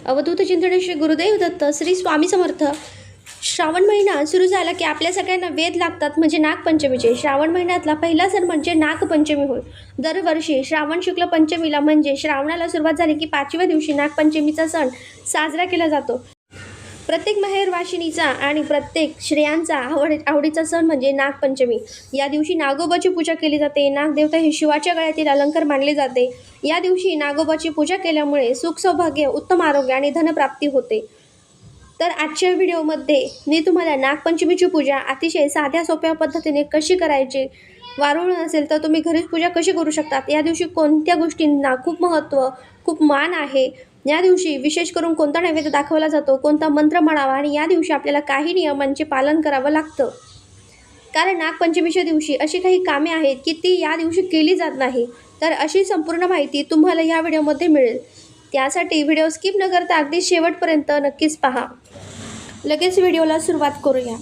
अवधूत चिंतन श्री गुरुदेव दत्त श्री स्वामी समर्थ. श्रावण महिना सुरू झाला की आपल्या सगळ्यांना वेध लागतात म्हणजे नागपंचमीचे. श्रावण महिन्यातला पहिला सण म्हणजे नागपंचमी होय. दरवर्षी श्रावण शुक्ल पंचमीला म्हणजे श्रावणाला सुरुवात झाली की 5व्या दिवशी नागपंचमीचा सण साजरा केला जातो. प्रत्येक माहेरवाशिणीचा आणि प्रत्येक स्त्रियांचा आवडीचा सण म्हणजे नागपंचमी. या दिवशी नागोबाची पूजा केली जाते. नागदेवता हे शिवाच्या गळ्यातील अलंकार मानले जाते. या दिवशी नागोबाची पूजा केल्यामुळे सुख सौभाग्य, उत्तम आरोग्य आणि धनप्राप्ती होते. तर आजच्या व्हिडिओमध्ये मी तुम्हाला नागपंचमीची पूजा अतिशय साध्या सोप्या पद्धतीने कशी करायची, वारुळ नसेल तर तुम्ही घरीच पूजा कशी करू शकतात, या दिवशी कोणत्या गोष्टींना खूप महत्त्व, खूप मान आहे, या दिवशी विशेष करून कोणता नैवेद्य दाखवला जातो, कोणता मंत्र म्हणावा आणि या दिवशी आपल्याला काही नियमांचे पालन करावं लागतं. कारण नागपंचमीच्या दिवशी अशी काही कामे आहेत की ती या दिवशी केली जात नाही. तर अशी संपूर्ण माहिती तुम्हाला या व्हिडिओमध्ये मिळेल. त्यासाठी व्हिडिओ स्किप न करता अगदी शेवटपर्यंत नक्कीच पहा. लगेच व्हिडिओला सुरुवात करूया.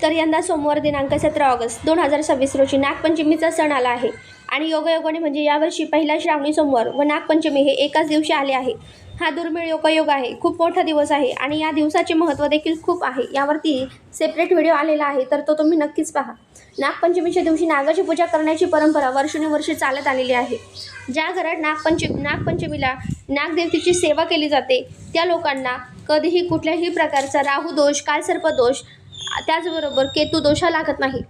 तर यंदा सोमवार दिनांक 17 ऑगस्ट 2026 रोजी नागपंचमीचा सण आला आहे आणि योगायोगाने म्हणजे यावर्षी पहिला श्रावणी सोमवार व नागपंचमी हे एकाच दिवशी आले आहे. हा दुर्मिळ योगायोग आहे, खूप मोठा दिवस आहे आणि या दिवसाचे महत्त्व देखील खूप आहे. यावरती सेपरेट व्हिडिओ आलेला आहे, तर तो तुम्ही नक्कीच पहा. नागपंचमीच्या दिवशी नागाची पूजा करण्याची परंपरा वर्षानुवर्षे चालत आलेली आहे. ज्या घरात नागपंचमीला नागदेवतेची सेवा केली जाते त्या लोकांना कधीही कुठल्याही प्रकारचा राहूदोष, कालसर्पदोष, त्याचबरोबर केतू दोषा लागत नाही.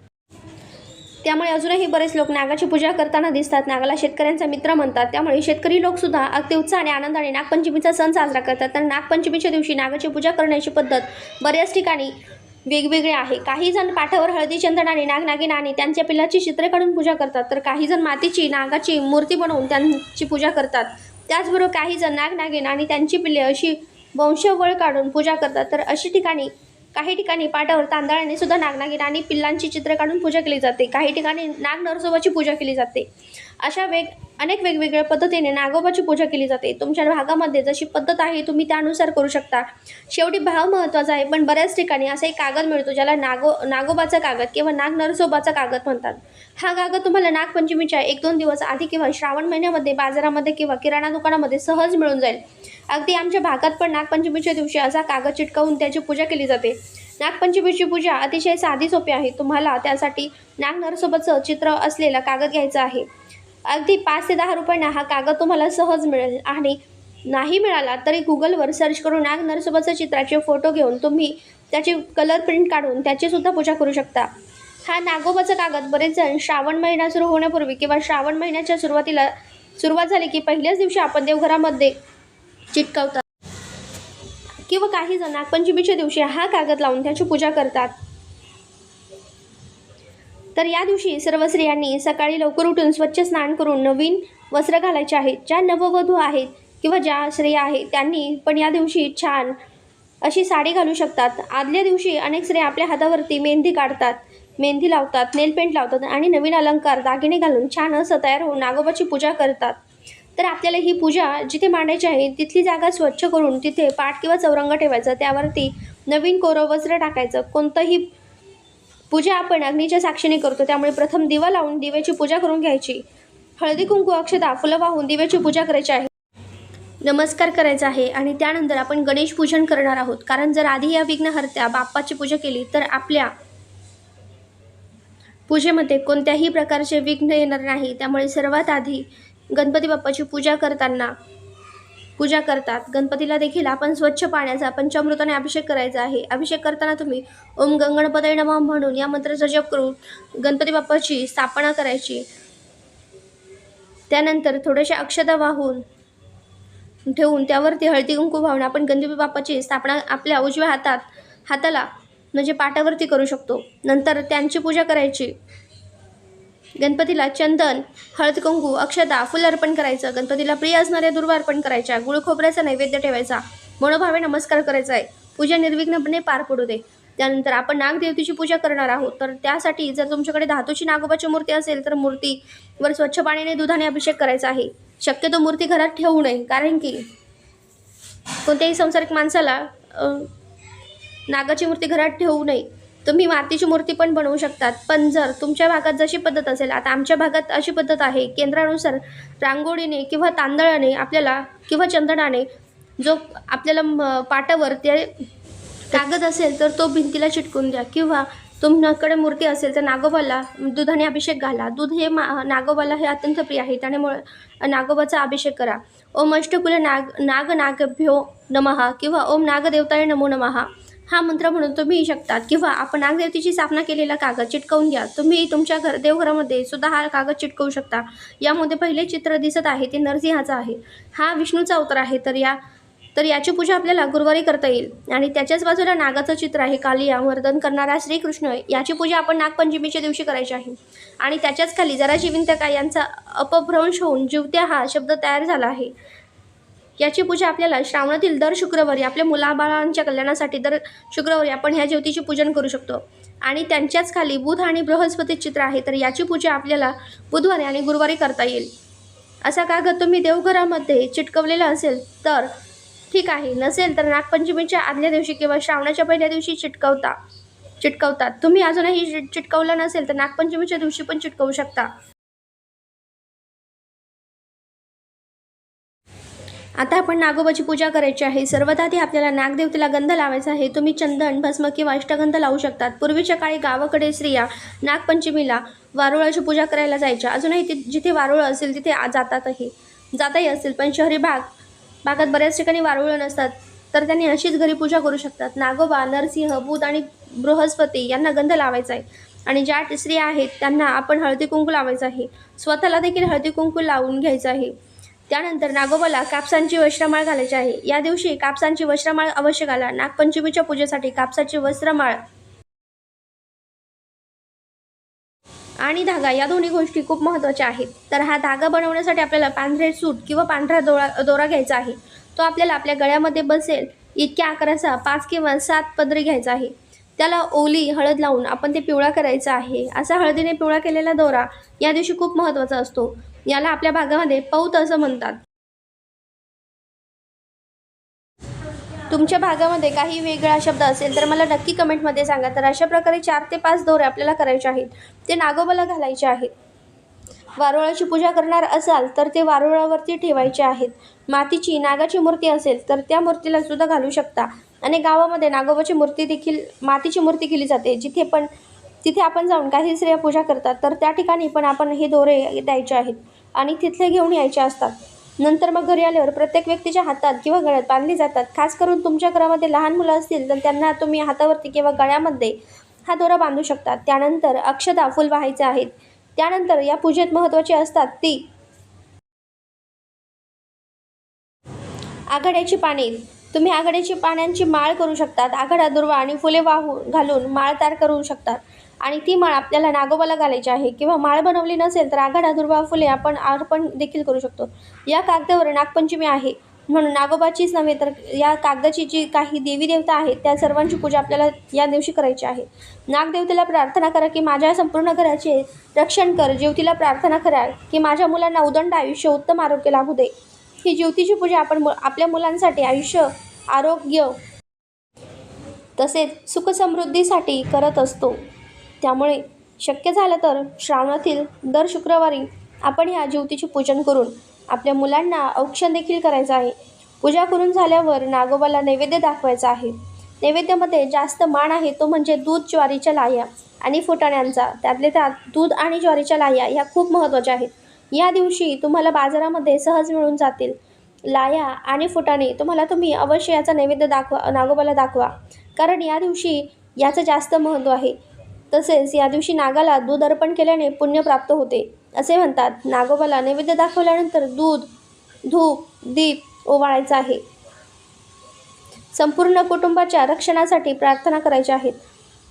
त्यामुळे अजूनही बरेच लोक नागाची पूजा करताना दिसतात. नागाला शेतकऱ्यांचा मित्र म्हणतात, त्यामुळे शेतकरी लोकसुद्धा अगदी उत्साह आणि आनंदाने नागपंचमीचा सण साजरा करतात. तर नागपंचमीच्या दिवशी नागाची पूजा करण्याची पद्धत बऱ्याच ठिकाणी वेगवेगळी आहे. काही जण पाठावर हळदी, चंदन आणि नागनागिन आणि त्यांच्या पिल्लाची चित्रे काढून पूजा करतात, तर काही जण मातीची नागाची मूर्ती बनवून त्यांची पूजा करतात. त्याचबरोबर काही जण नागनागिन आणि त्यांची पिल्ले अशी वंशवळ काढून पूजा करतात. तर काही ठिकाणी पाटावर तांदळाने सुद्धा नागनागिन आणि पिल्लांची चित्र काढून पूजा केली जाते. काही ठिकाणी नाग नरसोबाची पूजा केली जाते. अशा अनेक वेगवेगळ्या पद्धतीने नागोबाची पूजा केली जाते. तुमच्या भागामध्ये जशी पद्धत आहे तुम्ही त्यानुसार करू शकता. शेवटी भाव महत्त्वाचा आहे, पण बऱ्याच ठिकाणी असा एक कागद मिळतो ज्याला नागोबाचा कागद किंवा नाग नरसोबाचा कागद म्हणतात. हा कागद तुम्हाला नागपंचमीच्या 1-2 दिवस आधी किंवा श्रावण महिन्यामध्ये बाजारामध्ये किंवा किराणा दुकानामध्ये सहज मिळून जाईल. अगदी आमच्या भागात पण नागपंचमीच्या दिवशी असा कागद चिटकवून त्याची पूजा केली जाते. नागपंचमीची पूजा अतिशय साधी सोपी आहे. तुम्हाला त्यासाठी नाग नरसोबाचं चित्र असलेला कागद घ्यायचा आहे. अगदी 5 ते 10 रुपयांना हा कागद तुम्हाला सहज मिळेल आणि नाही मिळाला तरी गुगलवर सर्च करून नाग नरसोबाच्या चित्राचे फोटो घेऊन तुम्ही त्याची कलर प्रिंट काढून त्याचीसुद्धा पूजा करू शकता. हा नागोबाचा कागद बरेच जण श्रावण महिना सुरू होण्यापूर्वी किंवा श्रावण महिन्याच्या सुरुवात झाली की पहिल्याच दिवशी आपण देवघरामध्ये चिटकवतात किंवा काही जण नागपंचमीच्या दिवशी हा कागद लावून त्याची पूजा करतात. तर या दिवशी सर्व स्त्रियांनी सकाळी लवकर उठून स्वच्छ स्नान करून नवीन वस्त्र घालायचे आहेत. ज्या नववधू आहेत किंवा ज्या स्त्रिया आहेत त्यांनी पण या दिवशी छान अशी साडी घालू शकतात. आदल्या दिवशी अनेक स्त्रिया आपल्या हातावरती मेहंदी काढतात, मेहंदी लावतात, नेलपेंट लावतात आणि नवीन अलंकार, दागिने घालून छान असं तयार होऊन नागोबाची पूजा करतात. तर आपल्याला ही पूजा जिथे मांडायची आहे तिथली जागा स्वच्छ करून तिथे पाट किंवा चौरंग ठेवायचं, त्यावरती नवीन कोरं वस्त्र टाकायचं. कोणतंही पूजा आपण अग्नीच्या साक्षीने करतो, त्यामुळे प्रथम दिवा लावून दिव्याची पूजा करून घ्यायची. हळदी, कुंकू, अक्षता, फुलं वाहून दिव्याची पूजा करायची आहे, नमस्कार करायचा आहे आणि त्यानंतर आपण गणेश पूजन करणार आहोत. कारण जर आधी या विघ्नहर्त्या बाप्पाची पूजा केली तर आपल्या पूजेमध्ये कोणत्याही प्रकारचे विघ्न येणार नाही. त्यामुळे सर्वात आधी गणपती बाप्पाची पूजा करतात. गणपतीला देखील आपण स्वच्छ पाण्याचा पंचामृताने अभिषेक करायचा आहे. अभिषेक करताना तुम्ही ओम गंगणपतये नमः म्हणून या मंत्राचा जप करून गणपती बाप्पाची स्थापना करायची. त्यानंतर थोड्याशा अक्षता वाहून ठेवून त्यावरती हळदी कुंकू वाहून आपण गणपती बाप्पाची स्थापना आपल्या उजव्या हाताला म्हणजे पाटावरती करू शकतो. नंतर त्यांची पूजा करायची. गणपतीला चंदन, हळद, कुंकू, अक्षता, फुल अर्पण करायचं. गणपतीला प्रिय असणाऱ्या दुर्वा अर्पण करायच्या. गुळ खोबऱ्याचा नैवेद्य ठेवायचा. मनोभावे नमस्कार करायचा आहे. पूजा निर्विघ्नपणे पार पडू दे. त्यानंतर आपण नागदेवतेची पूजा करणार आहोत. तर त्यासाठी जर तुमच्याकडे धातूची नागोबाची मूर्ती असेल तर मूर्तीवर स्वच्छ पाण्याने दुधाने अभिषेक करायचा आहे. शक्यतो मूर्ती घरात ठेवू नये, कारण की कोणत्याही संसारिक माणसाला नागाची मूर्ती घरात ठेवू नये. तुम्ही मातीची मूर्ती पण बनवू शकतात. पण जर तुमच्या भागात जशी पद्धत असेल, आता आमच्या भागात अशी पद्धत आहे, केंद्रानुसार रांगोळीने किंवा तांदळाने आपल्याला किंवा चंदनाने जो आपल्याला पाटावर ते कागद असेल तर तो भिंतीला चिटकवून द्या, किंवा तुमच्याकडे मूर्ती असेल तर नागोबाला दुधाने अभिषेक घाला. दूध हे नागोबाला हे अत्यंत प्रिय आहे, त्यामुळे नागोबाचा अभिषेक करा. ओम अष्टकुले नागभ्यो नमः किंवा ओम नागदेवताय नमो नमः हा मंत्र म्हणून तुम्ही शकतात, किंवा आपण नागदेवतेची स्थापना केलेला कागद चिटकवून घ्या. तुम्ही तुमच्या देवघरामध्ये सुद्धा हा कागद चिटकवू शकता. यामध्ये पहिले चित्र दिसत आहे ते नरसिंहाचं आहे. हा विष्णूचा अवतार आहे. तर याची पूजा आपल्याला गुरुवारी करता येईल. आणि त्याच्याच बाजूला नागाचं चित्र आहे, कालिया मर्दन करणारा श्रीकृष्ण. याची पूजा आपण नागपंचमीच्या दिवशी करायची आहे. आणि त्याच्याच खाली जरा जिविंतका यांचा अपभ्रंश होऊन जिवत्या हा शब्द तयार झाला आहे. याची पूजा आपल्याला श्रावणातील दर शुक्रवारी आपल्या मुलाबाळांच्या कल्याणासाठी दर शुक्रवारी आपण ह्या ज्योतीचे पूजन करू शकतो. आणि त्यांच्याच खाली बुध आणि बृहस्पती चित्र आहे, तर याची पूजा आपल्याला बुधवारी आणि गुरुवारी करता येईल. असा कागद तुम्ही देवघरामध्ये चिटकवलेला असेल तर ठीक आहे, नसेल तर नागपंचमीच्या आदल्या दिवशी किंवा श्रावणाच्या पहिल्या दिवशी चिटकवतात. तुम्ही अजूनही चिटकवलं नसेल तर नागपंचमीच्या दिवशी पण चिटकवू शकता. आता आपण नागोबाची पूजा करायची आहे. सर्वात आधी आपल्याला नागदेवतेला गंध लावायचा आहे. तुम्ही चंदन, भस्म किंवा अष्टगंध लावू शकतात. पूर्वीच्या काळी गावाकडे स्त्रिया नागपंचमीला वारुळाची पूजा करायला जायच्या. अजूनही जिथे वारुळ असेल तिथे जाताही असेल, पण शहरी भागात बऱ्याच ठिकाणी वारुळ नसतात, तर त्यांनी अशीच घरी पूजा करू शकतात. नागोबा, नरसिंह, बुध आणि बृहस्पती यांना गंध लावायचा आहे. आणि ज्या स्त्रिया आहेत त्यांना आपण हळदी कुंकू लावायचं आहे. स्वतःला देखील हळदी कुंकू लावून घ्यायचं आहे. त्यानंतर नागोबाला कापसांची वस्त्रमाळ घालायची आहे. या दिवशी कापसांची वस्त्रमाळ अवश्य घाला. नागपंचमीच्या पूजेसाठी कापसाची वस्त्रमाळ आणि धागा या दोन्ही गोष्टी खूप महत्त्वाच्या आहेत. तर हा धागा बनवण्यासाठी आपल्याला पांढरे सूत किंवा पांढरा दोरा घ्यायचा आहे. तो आपल्याला आपल्या गळ्यामध्ये बसेल इतक्या आकाराचा 5 किंवा 7 पदरी घ्यायचा आहे. त्याला ओली हळद लावून आपण ते पिवळा करायचा आहे. असा हळदीने पिवळा केलेला दोरा या दिवशी खूप महत्त्वाचा असतो. याला आपल्या भागामध्ये पौत असं म्हणतात. तुमच्या भागामध्ये काही वेगळा शब्द असेल तर मला नक्की कमेंटमध्ये सांगा. तर अशा प्रकारे 4 ते 5 दोरे आपल्याला करायचे आहेत. ते नागोबाला घालायचे आहेत. वारुळाची पूजा करणार असाल तर ते वारुळावरती ठेवायचे आहेत. मातीची नागाची मूर्ती असेल तर त्या मूर्तीला सुद्धा घालू शकता. आणि गावामध्ये नागोबाची मूर्ती देखील मातीची मूर्ती केली जाते. तिथे आपण जाऊन काही स्त्रिया पूजा करतात, तर त्या ठिकाणी पण आपण हे दोरे द्यायचे आहेत आणि तिथले घेऊन यायचे असतात. नंतर मग घरी आल्यावर प्रत्येक व्यक्तीच्या हातात किंवा गळ्यात बांधली जातात. खास करून तुमच्या घरामध्ये लहान मुलं असतील तर त्यांना तुम्ही हातावरती किंवा गळ्यामध्ये हा दोरा बांधू शकतात. त्यानंतर अक्षता फुल वाहायचे आहेत. त्यानंतर या पूजेत महत्त्वाची असतात ती आघाड्याची पाने. तुम्ही आघाड्याची पानांची माळ करू शकतात. आघाडा, दुर्वा आणि फुले घालून माळ तयार करू शकतात. आणि ती माळ आपल्याला नागोबाला घालायची आहे. किंवा माळ बनवली नसेल तर आघाडा, दुर्वा, फुले आपण अर्पण देखील करू शकतो. या कागदावर नागपंचमी आहे म्हणून नागोबाचीच नव्हे तर या कागदाची जी काही देवी देवता आहेत त्या सर्वांची पूजा आपल्याला या दिवशी करायची आहे. नागदेवतेला प्रार्थना करा की माझ्या संपूर्ण घराचे रक्षण कर. ज्योतीला प्रार्थना करा की माझ्या मुलांना उदंड आयुष्य, उत्तम आरोग्य लाभू दे. ही ज्योतीची पूजा आपण आपल्या मुलांसाठी आयुष्य, आरोग्य तसेच सुखसमृद्धीसाठी करत असतो. त्यामुळे शक्य झालं तर श्रावणातील दर शुक्रवारी आपण या ज्योतीचे पूजन करून आपल्या मुलांना औक्षण देखील करायचं आहे. पूजा करून झाल्यावर नागोबाला नैवेद्य दाखवायचा आहे. नैवेद्यामध्ये जास्त मान आहे तो म्हणजे दूध, ज्वारीच्या लाह्या आणि फुटाण्यांचा. त्यातले त्यात दूध आणि ज्वारीच्या लाह्या ह्या खूप महत्त्वाच्या आहेत. या दिवशी तुम्हाला बाजारामध्ये सहज मिळून जातील. लाह्या आणि फुटाणे तुम्ही अवश्य याचा नैवेद्य नागोबाला दाखवा, कारण या दिवशी याचं जास्त महत्त्व आहे. तसेच या दिवशी नागाला दूध अर्पण केल्याने पुण्य प्राप्त होते असे म्हणतात. नागोबाला नैवेद्य दाखवल्यानंतर दूध, धूप, दीप ओवाळायचा आहे. संपूर्ण कुटुंबाच्या रक्षणासाठी प्रार्थना करायची आहेत.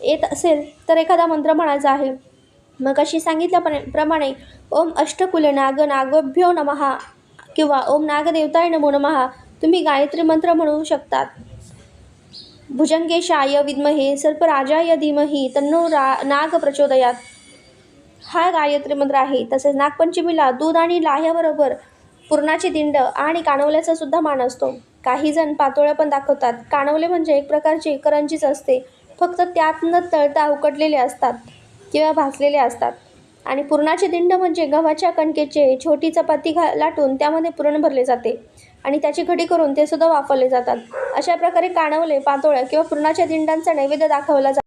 येत असेल तर एखादा मंत्र म्हणायचा आहे. मग अशी सांगितल्याप्रमाणे ओम अष्टकुले नागभ्यो नमः किंवा ओम नागदेवताय नमो नमः तुम्ही गायत्री मंत्र म्हणू शकतात. भुजंगेशाय विद्महे सर्पराजाय धीमहि तन्नो नाग प्रचोदयात हा गायत्री मंत्र आहे. तसेच नागपंचमीला दूध आणि लाह्याबरोबर पुरणाचे दिंड आणि कानवल्याचा सुद्धा मान असतो. काही जण पातोळ्या पण दाखवतात. कानवले म्हणजे एक प्रकारची करंजीच असते. फक्त त्यात न तळता उकडलेले असतात किंवा भाजलेले असतात. आणि पुरणाचे दिंड म्हणजे गव्हाच्या कणकेचे छोटी चपाती लाटून त्यामध्ये पुरण भरले जाते आणि त्याची घडी करून ते सुद्धा वापरले जातात. अशा प्रकारे कानवले, पातोळ्या किंवा पुरणाच्या दिंडांचा नैवेद्य दाखवला जातो.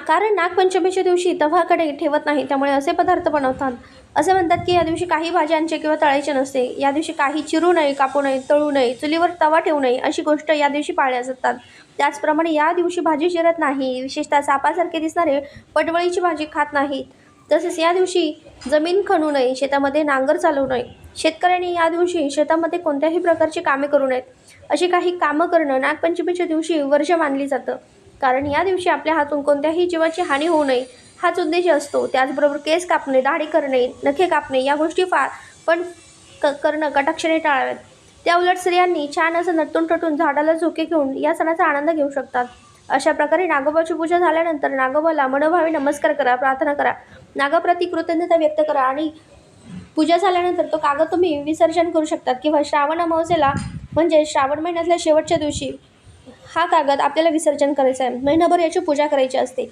कारण नागपंचमीच्या दिवशी तवा कढई ठेवत नाही, त्यामुळे असे पदार्थ बनवतात. असे म्हणतात की या दिवशी काही भाज्यांचे किंवा तळायचे नसते. या दिवशी काही चिरू नये, कापू नये, तळू नये, चुलीवर तवा ठेवू नये अशी गोष्ट या दिवशी पाळल्या जातात. त्याचप्रमाणे या दिवशी भाजी चिरत नाही, विशेषतः सापासारखे दिसणारे पडवळीची भाजी खात नाहीत. तसेच या दिवशी जमीन खणू नये, शेतामध्ये नांगर चालवू नये. शेतकऱ्यांनी या दिवशी शेतामध्ये कोणत्याही प्रकारची कामे करू नयेत. अशी काही कामं करणं नागपंचमीच्या दिवशी वर्ज मानली जातं. कारण या दिवशी आपल्या हातून कोणत्याही जीवाची हानी होऊ नये हाच उद्देश असतो. त्याचबरोबर केस कापणे, दाढी करणे, नखे कापणे या गोष्टी करणं कटाक्षाने टाळाव्यात. त्या उलट स्त्रियांनी छान असं नटून टटून झाडाला झोके घेऊन या सणाचा आनंद घेऊ शकतात. अशा प्रकारे नागोबाची पूजा झाल्यानंतर नागोबाला मनोभावे नमस्कार करा, प्रार्थना करा, नागाप्रती कृतज्ञता व्यक्त करा आणि पूजा झाल्यानंतर तो कागद तुम्ही विसर्जन करू शकतात किंवा श्रावण अमावस्येला म्हणजे श्रावण महिन्यातल्या शेवटच्या दिवशी हा कागद आपल्याला विसर्जन करायचा आहे. महिनाभर याची पूजा करायची असते.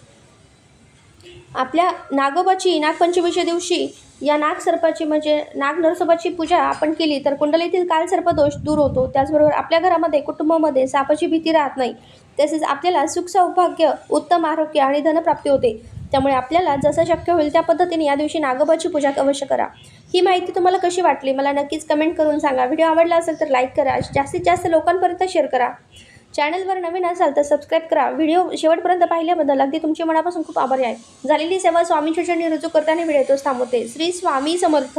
आपल्या नागोबाची नागपंचमीच्या दिवशी या नागसर्पाची म्हणजे नागनरसोबाची पूजा आपण केली तर कुंडलीतील कालसर्पदोष दूर होतो. त्याचबरोबर आपल्या घरामध्ये कुटुंबामध्ये सापाची भीती राहत नाही. तसेच आपल्याला सुख सौभाग्य, उत्तम आरोग्य आणि धनप्राप्ती होते. त्यामुळे आपल्याला जसं शक्य होईल त्या पद्धतीने या दिवशी नागोबाची पूजा अवश्य करा. ही माहिती तुम्हाला कशी वाटली मला नक्कीच कमेंट करून सांगा. व्हिडिओ आवडला असेल तर लाईक करा, जास्तीत जास्त लोकांपर्यंत शेअर करा. चॅनलवर नवीन असाल तर सबस्क्राईब करा. व्हिडिओ शेवटपर्यंत पाहिल्याबद्दल अगदी तुमची मनापासून खूप आभारी आहे. झालेली सेवा स्वामींच्या चरणी रुजू करताना व्हिडिओ थांबवते. श्री स्वामी समर्थ.